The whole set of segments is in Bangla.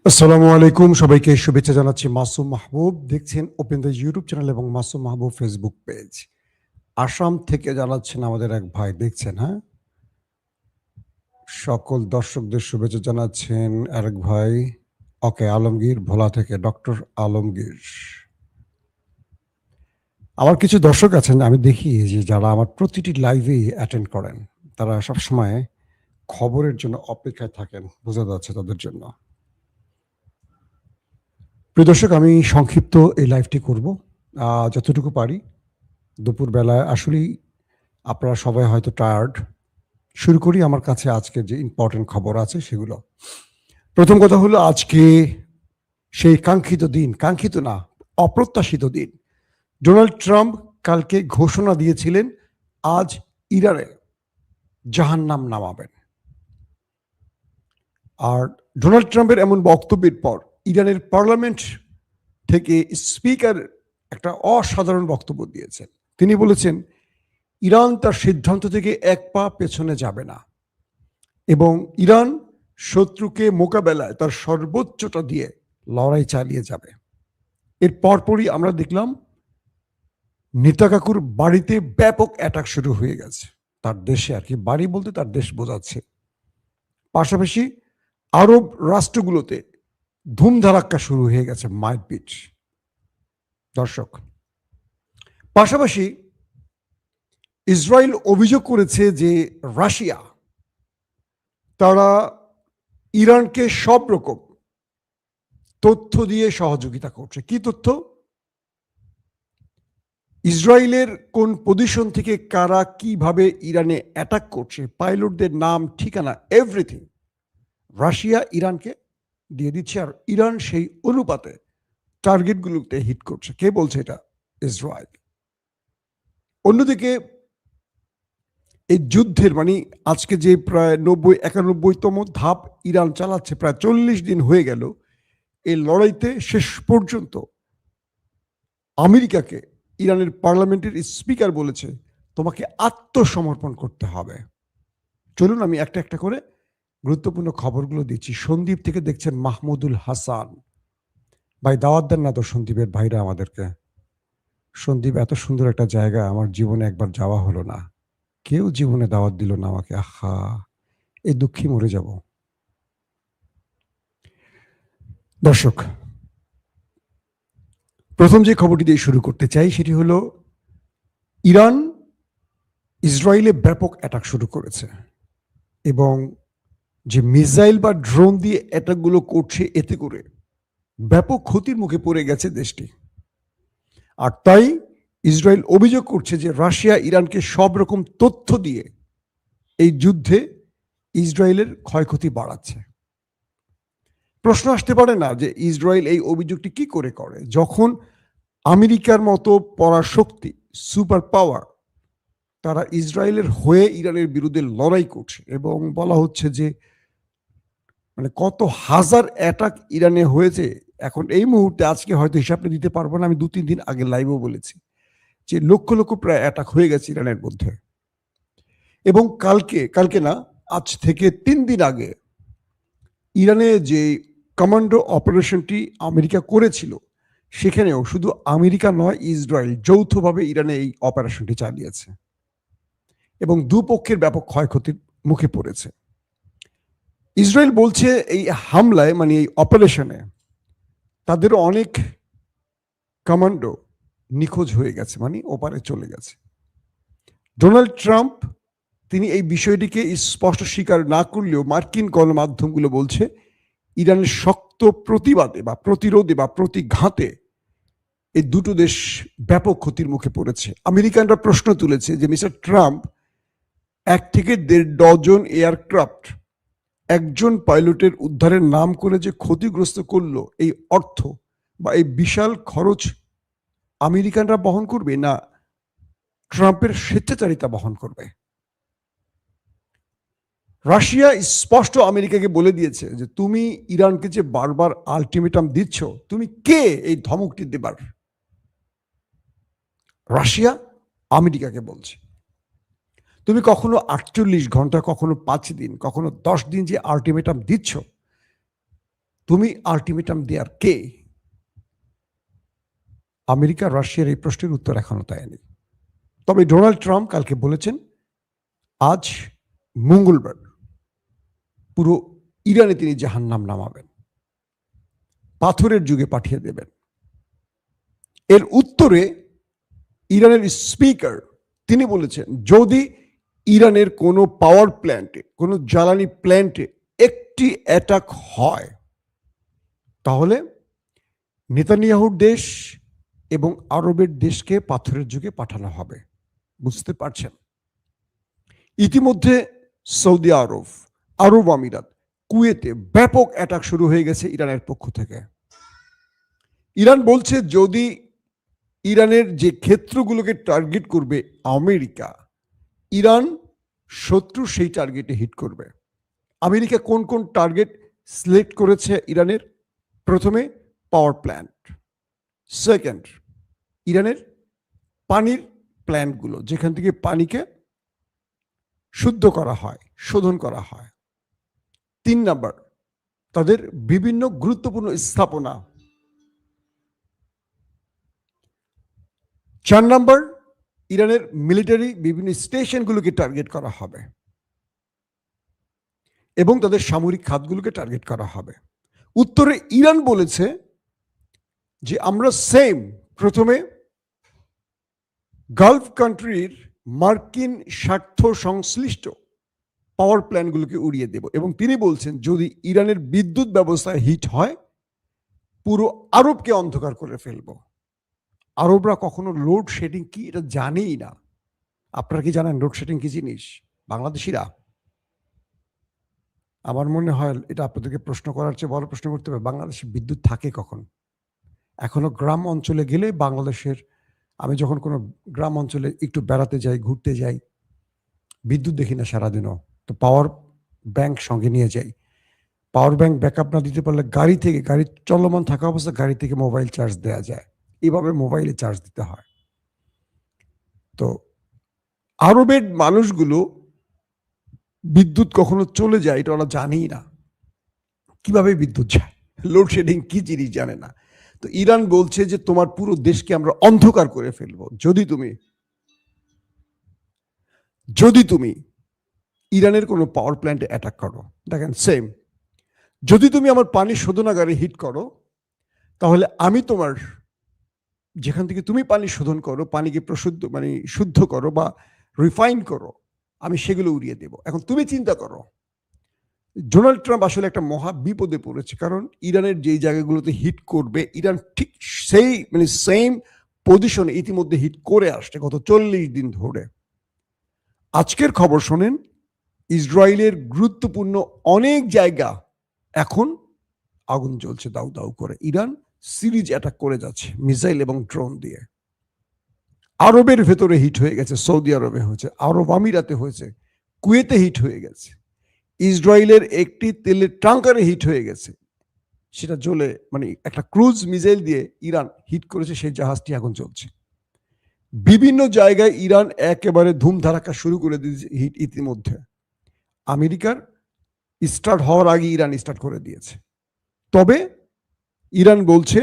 আসসালামু আলাইকুম, সবাইকে শুভেচ্ছা জানাচ্ছি। মাসুম মাহবুব দেখছেন ওপেন দ্য ইউটিউব চ্যানেল এবং মাসুম মাহবুব ফেসবুক পেজ। আসাম থেকে জানাচ্ছেন আমাদের এক ভাই, দেখছেন, হ্যাঁ? সকল দর্শকদের শুভেচ্ছা জানাচ্ছেন আরেক ভাই। ওকে, আলমগীর ভোলা থেকে, ডক্টর আলমগীর। আমার কিছু দর্শক আছেন, আমি দেখি যে যারা আমার প্রতিটি লাইভেই অ্যাটেন্ড করেন, তারা সবসময় খবরের জন্য অপেক্ষায় থাকেন, বোঝা যাচ্ছে তাদের জন্য। প্রিয় দর্শক, আমি সংক্ষিপ্ত এই লাইভটি করব যতটুকু পারি। দুপুরবেলায় আসলেই আপনারা সবাই হয়তো টায়ার্ড। শুরু করি আমার কাছে আজকে যে ইম্পর্টেন্ট খবর আছে সেগুলো। প্রথম কথা হলো, আজকে সেই কাঙ্ক্ষিত দিন, কাঙ্ক্ষিত না, অপ্রত্যাশিত দিন। ডোনাল্ড ট্রাম্প কালকে ঘোষণা দিয়েছিলেন আজ ইরানে জাহান্নাম নামাবেন। আর ডোনাল্ড ট্রাম্পের এমন বক্তব্যের পর ইরানের পার্লামেন্ট থেকে স্পিকার একটা অসাধারণ বক্তব্য দিয়েছেন। তিনি বলেছেন, ইরান তার সিদ্ধান্ত থেকে এক পা পেছনে যাবে না এবং ইরান শত্রুকে মোকাবেলায় তার সর্বোচ্চটা দিয়ে লড়াই চালিয়ে যাবে। এর পরপরই আমরা দেখলাম নেতা কাকুর বাড়িতে ব্যাপক অ্যাটাক শুরু হয়ে গেছে, তার দেশে আর কি, বাড়ি বলতে তার দেশ বোঝাচ্ছে। পাশাপাশি আরব রাষ্ট্রগুলোতে ধুমধারাক্কা শুরু হয়ে গেছে, মারপিট। দর্শক, পাশাপাশি ইসরায়েল অভিযোগ করেছে যে রাশিয়া তারা ইরানকে সব রকম তথ্য দিয়ে সহযোগিতা করছে। কি তথ্য? ইসরায়েলের কোন পজিশন থেকে কারা কিভাবে ইরানে অ্যাটাক করছে, পাইলটদের নাম, ঠিকানা, এভরিথিং রাশিয়া ইরানকে দিয়ে দিচ্ছে, আর ইরান সেই অনুপাতে টার্গেটগুলোতে হিট করছে। কে বলছে এটা? ইসরায়েল। অন্যদিকে এই যুদ্ধের মানে আজকে যে প্রায় 91তম ধাপ ইরান চালাচ্ছে, প্রায় 40 দিন হয়ে গেল। এই লড়াইতে শেষ পর্যন্ত আমেরিকাকে ইরানের পার্লামেন্টের স্পিকার বলেছে, তোমাকে আত্মসমর্পণ করতে হবে। চলুন আমি একটা একটা করে গুরুত্বপূর্ণ খবরগুলো দিচ্ছি। সন্দীপ থেকে দেখছেন মাহমুদুল হাসান ভাই, দাওয়াত দেন না তো সন্দীপের ভাইরা আমাদেরকে। সন্দীপ এত সুন্দর একটা জায়গা, আমার জীবনে একবার যাওয়া হলো না, কেউ জীবনে দাওয়াত দিল না আমাকে। আহা, এই দুঃখী মরে যাব। দর্শক, প্রথম যে খবরটি দিয়ে শুরু করতে চাই সেটি হলো, ইরান ইসরায়েলে ব্যাপক অ্যাটাক শুরু করেছে এবং যে মিসাইল বা ড্রোন দিয়ে অ্যাটাকগুলো করছে, এতে করে ব্যাপক ক্ষতির মুখে পড়ে গেছে দেশটি। আর তাই ইসরায়েল অভিযোগ করছে যে রাশিয়া ইরানকে সব রকম তথ্য দিয়ে এই যুদ্ধে ইসরায়েলের ক্ষয়ক্ষতি বাড়াচ্ছে। প্রশ্ন আসতে পারে না যে ইসরায়েল এই অভিযোগটি কি করে করে, যখন আমেরিকার মতো পরাশক্তি, সুপার পাওয়ার, তারা ইসরায়েলের হয়ে ইরানের বিরুদ্ধে লড়াই করছে এবং বলা হচ্ছে যে মানে কত হাজার অ্যাটাক ইরানে হয়েছে। এখন এই মুহূর্তে আজকে হয়তো হিসাবটা দিতে পারবো না, আমি 2-3 দিন আগে লাইভও বলেছি যে লক্ষ লক্ষ প্রায় অ্যাটাক হয়ে গেছে ইরানের মধ্যে। এবং কালকে না, আজ থেকে 3 দিন আগে ইরানে যে কমান্ডো অপারেশনটি আমেরিকা করেছিল, সেখানেও শুধু আমেরিকা নয়, ইসরায়েল যৌথভাবে ইরানে এই অপারেশনটি চালিয়েছে এবং দুপক্ষের ব্যাপক ক্ষয়ক্ষতির মুখে পড়েছে। ইসরায়েল বলছে এই হামলায় মানে এই অপারেশনে তাদের অনেক কমান্ডো নিখোঁজ হয়ে গেছে, মানে ওপারে চলে গেছে। ডোনাল্ড ট্রাম্প তিনি এই বিষয়টিকে স্পষ্ট স্বীকার না করলেও মার্কিন গণমাধ্যমগুলো বলছে ইরানের শক্ত প্রতিবাদে বা প্রতিরোধে বা প্রতিঘাতে এই দুটো দেশ ব্যাপক ক্ষতির মুখে পড়েছে। আমেরিকানরা প্রশ্ন তুলেছে যে মিস্টার ট্রাম্প 1 থেকে 1.5 ডজন এয়ারক্রাফট একজন পাইলটের উদ্ধারের নাম করে যে ক্ষতিগ্রস্ত করলো, এই অর্থ বা এই বিশাল খরচ আমেরিকানরা বহন করবে না ট্রাম্পের স্বেচ্ছাচারিতা বহন করবে? রাশিয়া স্পষ্ট আমেরিকাকে বলে দিয়েছে যে তুমি ইরানকে যে বারবার আলটিমেটাম দিচ্ছ, তুমি কে এই ধমকটি দেবার? রাশিয়া আমেরিকাকে বলছে, তুমি কখনো 48 ঘন্টা, কখনো 5 দিন, কখনো 10 দিন যে আলটিমেটাম দিচ্ছ, তুমি আলটিমেটাম দেয়ার কে? আমেরিকা রাশিয়ার এই প্রশ্নের উত্তর এখনো দেয়নি। তবে ডোনাল্ড ট্রাম্প কালকে বলেছেন আজ মঙ্গলবার পুরো ইরানে তিনি জাহান্নাম নামাবেন, পাথরের যুগে পাঠিয়ে দেবেন। এর উত্তরে ইরানের স্পিকার তিনি বলেছেন যদি ইরানের কোনো পাওয়ার প্ল্যান্টে, কোনো জ্বালানি প্ল্যান্টে একটি অ্যাটাক হয় তাহলে নেতানিয়াহুর দেশ এবং আরবের দেশকে পাথরের যুগে পাঠানো হবে। বুঝতে পারছেন? ইতিমধ্যে সৌদি আরব, আরব আমিরাত, কুয়েতে ব্যাপক অ্যাটাক শুরু হয়ে গেছে ইরানের পক্ষ থেকে। ইরান বলছে যদি ইরানের যে ক্ষেত্রগুলোকে টার্গেট করবে আমেরিকা, ইরান শত্রু সেই টার্গেটে হিট করবে। আমেরিকা কোন কোন টার্গেট সিলেক্ট করেছে ইরানের? প্রথমে পাওয়ার প্ল্যান্ট, সেকেন্ড ইরানের পানির প্ল্যান্টগুলো যেখান থেকে পানিকে শুদ্ধ করা হয়, শোধন করা হয়। 3 নাম্বার তাদের বিভিন্ন গুরুত্বপূর্ণ স্থাপনা। 4 নাম্বার ইরানের মিলিটারি বিভিন্ন স্টেশনগুলোকে টার্গেট করা হবে এবং তাদের সামরিক খাতগুলোকে টার্গেট করা হবে। উত্তরে ইরান বলেছে যে আমরা সেম প্রথমে গালফ কান্ট্রির মার্কিন স্বার্থ সংশ্লিষ্ট পাওয়ার প্ল্যান্টগুলোকে উড়িয়ে দেব এবং তিনি বলছেন যদি ইরানের বিদ্যুৎ ব্যবস্থায় হিট হয় পুরো আরবকে অন্ধকার করে ফেলব। আরবরা কখনো লোডশেডিং কি এটা জানেই না। আপনারা কি জানেন লোডশেডিং কি জিনিস? বাংলাদেশিরা? আমার মনে হয় এটা আপনাদেরকে প্রশ্ন করার চেয়ে বড় প্রশ্ন করতে হবে বাংলাদেশে বিদ্যুৎ থাকে কখন? এখনো গ্রাম অঞ্চলে গেলে বাংলাদেশের, আমি যখন কোনো গ্রাম অঞ্চলে একটু বেড়াতে যাই, ঘুরতে যাই, বিদ্যুৎ দেখি না সারাদিনও, তো পাওয়ার ব্যাংক সঙ্গে নিয়ে যাই। পাওয়ার ব্যাংক ব্যাকআপ না দিতে পারলে গাড়ি চলমান থাকা অবস্থা গাড়ি থেকে মোবাইল চার্জ দেওয়া যায়, এইভাবে মোবাইলে চার্জ দিতে হয়। তো আরবের মানুষগুলো বিদ্যুৎ কখনো চলে যায় এটা ওরা জানেই না, কিভাবে বিদ্যুৎ যায়, লোডশেডিং কি জিনিস জানে না। তো ইরান বলছে যে তোমার পুরো দেশকে আমরা অন্ধকার করে ফেলবো যদি তুমি ইরানের কোনো পাওয়ার প্ল্যান্টে অ্যাটাক করো। দেখেন সেম, যদি তুমি আমার পানি শোধনাগারে হিট করো তাহলে আমি তোমার যেখান থেকে তুমি পানি শোধন করো, পানিকে শুদ্ধ করো বা রিফাইন করো, আমি সেগুলো উড়িয়ে দেব। এখন তুমি চিন্তা করো ডোনাল্ড ট্রাম্প আসলে একটা মহা বিপদে পড়েছে, কারণ ইরানের যেই জায়গাগুলোতে হিট করবে ইরান ঠিক সেই সেম পজিশনে ইতিমধ্যে হিট করে আসছে গত 40 দিন ধরে। আজকের খবর শোনেন, ইসরায়েলের গুরুত্বপূর্ণ অনেক জায়গা এখন আগুন জ্বলছে দাউ দাউ করে। ইরান সিরিজ অ্যাটাক করে যাচ্ছে মিসাইল এবং ড্রোন দিয়ে। আরবের ভেতরে হিট হয়ে গেছে, সৌদি আরবে হয়েছে, আরব আমিরাতে হয়েছে, কুয়েতে হিট হয়ে গেছে, ইসরায়েলের একটি তেলের ট্যাঙ্কারে হিট হয়ে গেছে, সেটা জ্বলে একটা ক্রুজ মিসাইল দিয়ে ইরান হিট করেছে, সেই জাহাজটি এখন চলছে। বিভিন্ন জায়গায় ইরান একেবারে ধুমধারাক্কা শুরু করে দিয়েছে হিট ইতিমধ্যে। আমেরিকার স্টার্ট হওয়ার আগে ইরান স্টার্ট করে দিয়েছে। তবে ইরান বলছে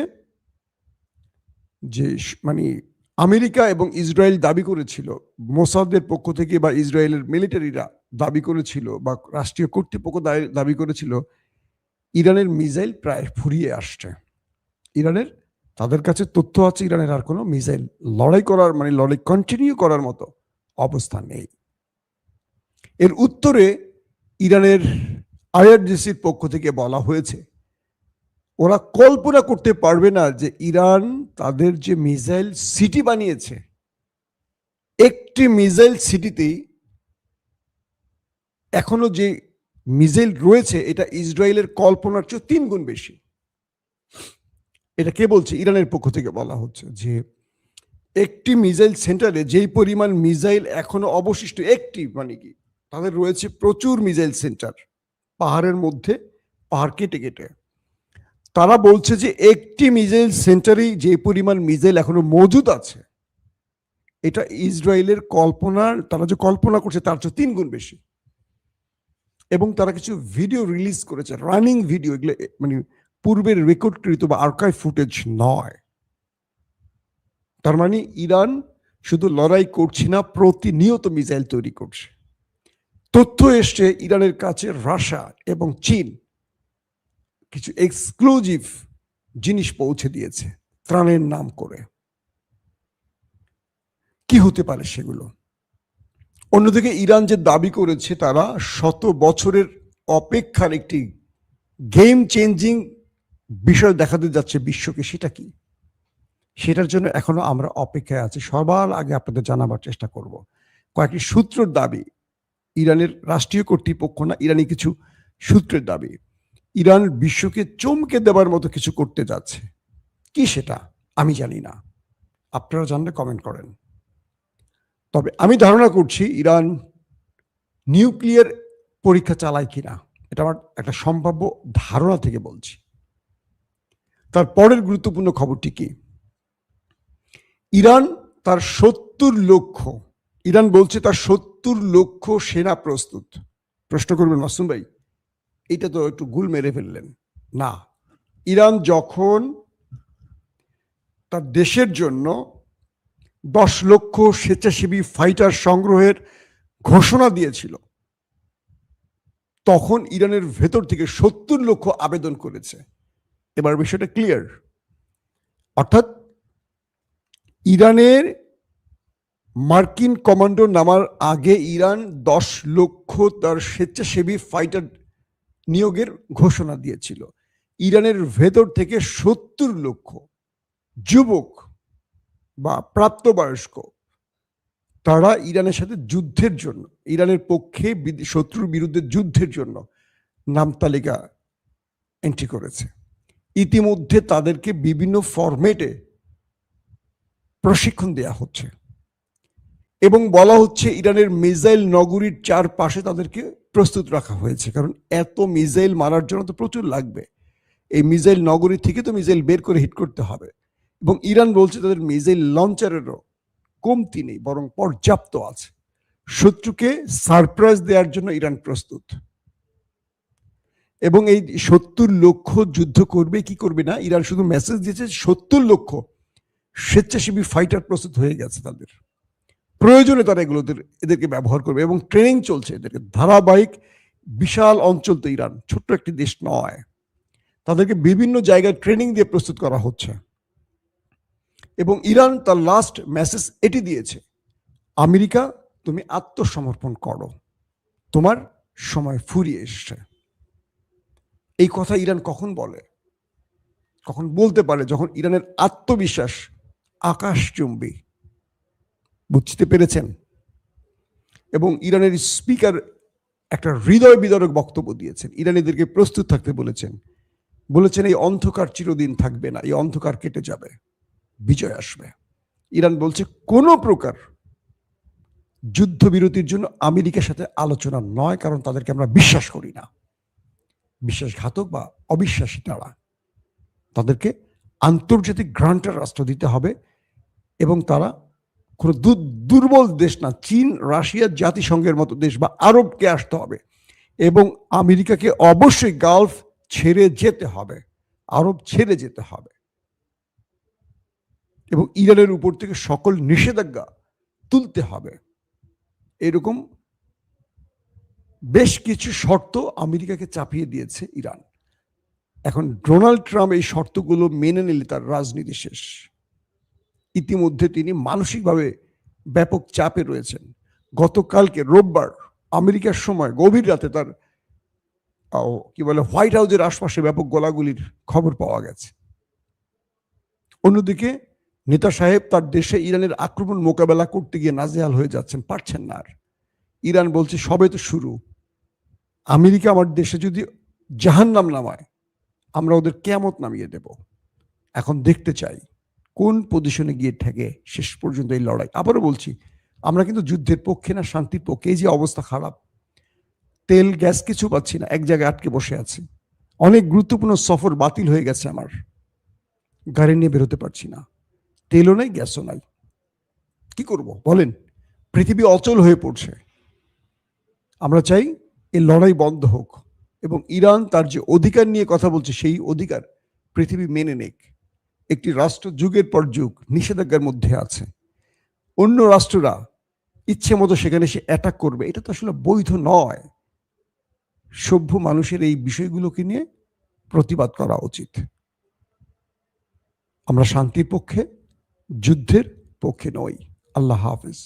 যে আমেরিকা এবং ইসরায়েল দাবি করেছিল, মোসাদের পক্ষ থেকে বা ইসরায়েলের মিলিটারিরা দাবি করেছিল বা রাষ্ট্রীয় কর্তৃপক্ষ দাবি করেছিল ইরানের মিসাইল প্রায় ফুরিয়ে আসছে। তাদের কাছে তথ্য আছে ইরানের আর কোনো মিসাইল লড়াই কন্টিনিউ করার মতো অবস্থা নেই। এর উত্তরে ইরানের আইআরজিসির পক্ষ থেকে বলা হয়েছে ওরা কল্পনা করতে পারবে না যে ইরান তাদের যে মিসাইল সিটি বানিয়েছে, একটি মিসাইল সিটিতেই এখনো যে মিসাইল রয়েছে এটা ইসরায়েলের কল্পনার চেয়ে 3 গুণ বেশি। এটা কে বলছে? ইরানের পক্ষ থেকে বলা হচ্ছে যে একটি মিসাইল সেন্টারে যেই পরিমাণ মিসাইল এখনো অবশিষ্ট, একটি কি তাদের রয়েছে প্রচুর মিসাইল সেন্টার পাহাড়ের মধ্যে, পাহাড় কেটে কেটে। তারা বলছে যে একটি মিসাইল সেন্টারেই যে পরিমাণ মিসাইল এখনো মজুদ আছে এটা ইসরায়েলের তারা যে কল্পনা করছে তার চেয়ে 3 গুণ বেশি। এবং তারা কিছু ভিডিও রিলিজ করেছে, রানিং ভিডিও, এগুলো পূর্বের রেকর্ডকৃত বা আর্কাইভ ফুটেজ নয়। তার মানে ইরান শুধু লড়াই করছে না, প্রতিনিয়ত মিসাইল তৈরি করছে। তথ্য এসছে ইরানের কাছে রাশিয়া এবং চীন কিছু এক্সক্লুসিভ জিনিস পৌঁছে দিয়েছে ত্রাণের নাম করে। কি হতে পারে সেগুলো? অন্যদিকে ইরান যে দাবি করেছে তারা 100 বছরের অপেক্ষার একটি গেম চেঞ্জিং বিষয় দেখাতে যাচ্ছে বিশ্বকে, সেটা কি? সেটার জন্য এখনো আমরা অপেক্ষায় আছি। সবার আগে আপনাদের জানাবার চেষ্টা করব। কয়েকটি সূত্রের দাবি, ইরানের রাষ্ট্রীয় কর্তৃপক্ষ না, ইরানি কিছু সূত্রের দাবি, ইরান বিশ্বকে চমকে দেবার মতো কিছু করতে যাচ্ছে। কি সেটা আমি জানি না, আপনারা জানলে কমেন্ট করেন। তবে আমি ধারণা করছি ইরান নিউক্লিয়ার পরীক্ষা চালায় কিনা, এটা আমার একটা সম্ভাব্য ধারণা থেকে বলছি। তার পরের গুরুত্বপূর্ণ খবরটি কি? ইরান তার 70 লক্ষ, ইরান বলছে তার 70 লক্ষ সেনা প্রস্তুত। প্রশ্ন করবেন মাসুম ভাই, এটা তো একটু গুল মেরে ফেললেন। না, ইরান যখন তার দেশের জন্য 10 লক্ষ স্বেচ্ছাসেবী ফাইটার সংগ্রহের ঘোষণা দিয়েছিল, তখন ইরানের ভেতর থেকে 70 লক্ষ আবেদন করেছে। এবার বিষয়টা ক্লিয়ার। অর্থাৎ ইরানের মার্কিন কমান্ডো নামার আগে ইরান 10 লক্ষ তার স্বেচ্ছাসেবী ফাইটার নিয়োগের ঘোষণা দিয়েছিল। ইরানের ভেতর থেকে 70 লক্ষ যুবক বা প্রাপ্তবয়স্ক তারা ইরানের সাথে যুদ্ধের জন্য, ইরানের পক্ষে শত্রুর বিরুদ্ধে যুদ্ধের জন্য নাম তালিকা এন্ট্রি করেছে। ইতিমধ্যে তাদেরকে বিভিন্ন ফরম্যাটে প্রশিক্ষণ দেয়া হচ্ছে এবং বলা হচ্ছে ইরানের মিসাইল নগরীর চারপাশে তাদেরকে প্রস্তুত রাখা হয়েছে, কারণ এত মিসাইল মারার জন্য তো প্রচুর লাগবে। এই মিসাইল নগরী থেকে তো মিসাইল বের করে হিট করতে হবে, এবং ইরান বলছে তাদের মিসাইল লঞ্চারেরও কমতি নেই, বরং পর্যাপ্ত আছে। শত্রুকে সারপ্রাইজ দেওয়ার জন্য ইরান প্রস্তুত। এবং এই 70 লক্ষ যুদ্ধ করবে কি করবে না, ইরান শুধু মেসেজ দিয়েছে 70 লক্ষ স্বেচ্ছাসেবী ফাইটার প্রস্তুত হয়ে গেছে তাদের, প্রয়োজনে তারা এদেরকে ব্যবহার করবে এবং ট্রেনিং চলছে এদেরকে ধারাবাহিক। বিশাল অঞ্চল তো ইরান, ছোট্ট একটি দেশ নয়, তাদেরকে বিভিন্ন জায়গায় ট্রেনিং দিয়ে প্রস্তুত করা হচ্ছে। এবং ইরান তার লাস্ট মেসেজ এটি দিয়েছে, আমেরিকা তুমি আত্মসমর্পণ করো, তোমার সময় ফুরিয়ে এসছে। এই কথা ইরান কখন বলে, কখন বলতে পারে? যখন ইরানের আত্মবিশ্বাস আকাশচুম্বী। বুঝতে পেরেছেন? এবং ইরানের স্পিকার একটা হৃদয় বিদারক বক্তব্য দিয়েছেন, ইরানিদেরকে প্রস্তুত থাকতে বলেছেন এই অন্ধকার চিরদিন থাকবে না, এই অন্ধকার কেটে যাবে, বিজয় আসবে। ইরান বলছে কোনো প্রকার যুদ্ধবিরতির জন্য আমেরিকার সাথে আলোচনা নয়, কারণ তাদেরকে আমরা বিশ্বাস করি না, বিশ্বাসঘাতক বা অবিশ্বাসী তারা। তাদেরকে আন্তর্জাতিক গ্রান্টার রাষ্ট্র দিতে হবে এবং তারা কোনো দুর্বল দেশ না, চীন, রাশিয়া, জাতিসংঘের মতো দেশ বা আরবকে আসতে হবে, এবং আমেরিকাকে অবশ্যই গালফ ছেড়ে যেতে হবে, আরব ছেড়ে যেতে হবে, এবং ইরানের উপর থেকে সকল নিষেধাজ্ঞা তুলতে হবে। এরকম বেশ কিছু শর্ত আমেরিকাকে চাপিয়ে দিয়েছে ইরান। এখন ডোনাল্ড ট্রাম্প এই শর্তগুলো মেনে নিলে তার রাজনীতি শেষ। ইতিমধ্যে তিনি মানসিকভাবে ব্যাপক চাপে রয়েছেন। গতকালকে রোববার আমেরিকার সময় গভীর রাতে তার হোয়াইট হাউসের আশপাশে ব্যাপক গোলাগুলির খবর পাওয়া গেছে। অন্যদিকে নেতা সাহেব তার দেশে ইরানের আক্রমণ মোকাবেলা করতে গিয়ে নাজেহাল হয়ে যাচ্ছেন, পারছেন না আর। ইরান বলছে সবে তো শুরু, আমেরিকা আমার দেশে যদি জাহান্নাম নামায় আমরা ওদের কিয়ামত নামিয়ে দেব। এখন দেখতে চাই কোন পজিশনে গিয়ে ঠেকে শেষ পর্যন্ত এই লড়াই। আবারও বলছি, আমরা কিন্তু যুদ্ধের পক্ষে না, শান্তির পক্ষে। এই যে অবস্থা খারাপ, তেল গ্যাস কিছু পাচ্ছি না, এক জায়গায় আটকে বসে আছি। অনেক গুরুত্বপূর্ণ সফর বাতিল হয়ে গেছে আমার, গাড়ি নিয়ে বেরোতে পারছি না, তেলও নাই, গ্যাসও নাই। কি করব বলেন? পৃথিবী অচল হয়ে পড়ছে। আমরা চাই এই লড়াই বন্ধ হোক, এবং ইরান তার যে অধিকার নিয়ে কথা বলছে সেই অধিকার পৃথিবী মেনে নেক। একটি রাষ্ট্র যুগের পর যুগ নিষেধাজ্ঞার মধ্যে আছে, অন্য রাষ্ট্ররা ইচ্ছে মতো সেখানে সে অ্যাটাক করবে, এটা তো আসলে বৈধ নয়। সভ্য মানুষের এই বিষয়গুলোকে নিয়ে প্রতিবাদ করা উচিত। আমরা শান্তির পক্ষে, যুদ্ধের পক্ষে নই। আল্লাহ হাফেজ।